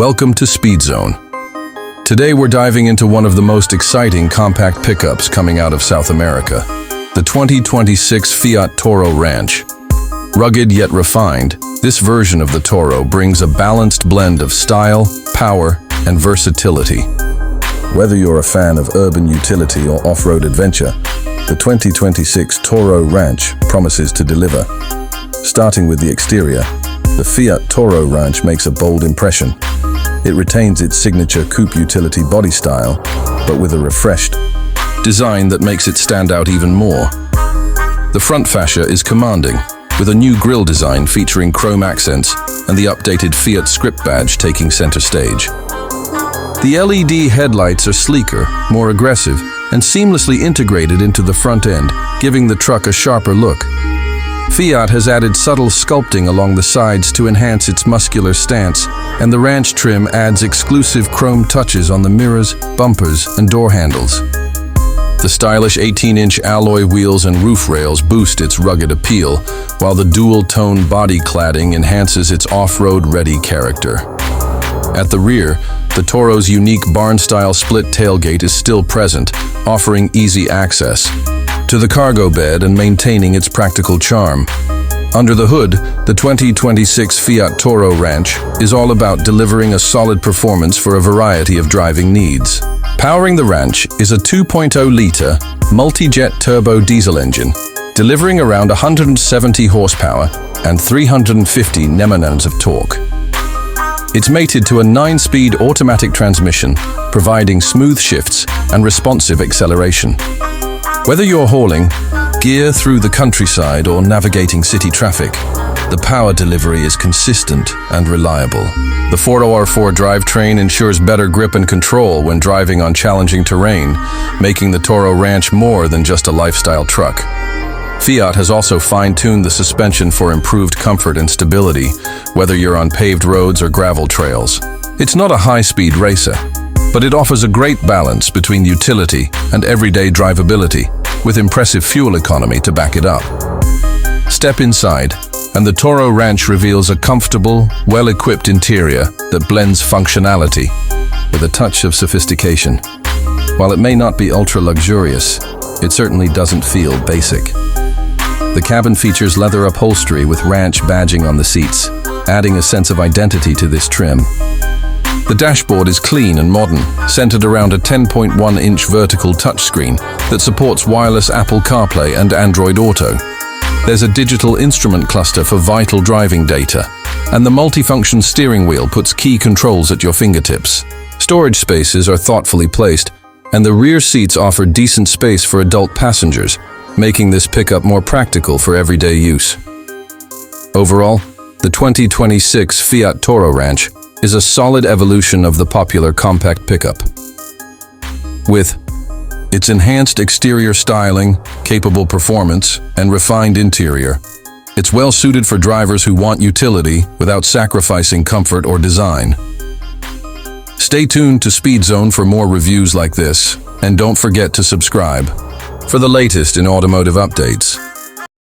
Welcome to Speed Zone. Today we're diving into one of the most exciting compact pickups coming out of South America, the 2026 Fiat Toro Ranch. Rugged yet refined, this version of the Toro brings a balanced blend of style, power, and versatility. Whether you're a fan of urban utility or off-road adventure, the 2026 Toro Ranch promises to deliver. Starting with the exterior, the Fiat Toro Ranch makes a bold impression. It retains its signature coupe utility body style, but with a refreshed design that makes it stand out even more. The front fascia is commanding, with a new grille design featuring chrome accents and the updated Fiat script badge taking center stage. The LED headlights are sleeker, more aggressive, and seamlessly integrated into the front end, giving the truck a sharper look. Fiat has added subtle sculpting along the sides to enhance its muscular stance, and the ranch trim adds exclusive chrome touches on the mirrors, bumpers, and door handles. The stylish 18-inch alloy wheels and roof rails boost its rugged appeal, while the dual-tone body cladding enhances its off-road-ready character. At the rear, the Toro's unique barn-style split tailgate is still present, offering easy access to the cargo bed and maintaining its practical charm. Under the hood, the 2026 Fiat Toro Ranch is all about delivering a solid performance for a variety of driving needs. Powering the Ranch is a 2.0-liter multi-jet turbo diesel engine, delivering around 170 horsepower and 350 Nm of torque. It's mated to a 9-speed automatic transmission, providing smooth shifts and responsive acceleration. Whether you're hauling gear through the countryside or navigating city traffic, the power delivery is consistent and reliable. The 4x4 drivetrain ensures better grip and control when driving on challenging terrain, making the Toro Ranch more than just a lifestyle truck. Fiat has also fine-tuned the suspension for improved comfort and stability, whether you're on paved roads or gravel trails. It's not a high-speed racer, but it offers a great balance between utility and everyday drivability, with impressive fuel economy to back it up. Step inside, and the Toro Ranch reveals a comfortable, well-equipped interior that blends functionality with a touch of sophistication. While it may not be ultra-luxurious, it certainly doesn't feel basic. The cabin features leather upholstery with ranch badging on the seats, adding a sense of identity to this trim. The dashboard is clean and modern, centered around a 10.1-inch vertical touchscreen that supports wireless Apple CarPlay and Android Auto. There's a digital instrument cluster for vital driving data, and the multifunction steering wheel puts key controls at your fingertips. Storage spaces are thoughtfully placed, and the rear seats offer decent space for adult passengers, making this pickup more practical for everyday use. Overall, the 2026 Fiat Toro Ranch is a solid evolution of the popular compact pickup. With its enhanced exterior styling, capable performance, and refined interior, it's well suited for drivers who want utility without sacrificing comfort or design. Stay tuned to Speed Zone for more reviews like this, and don't forget to subscribe for the latest in automotive updates.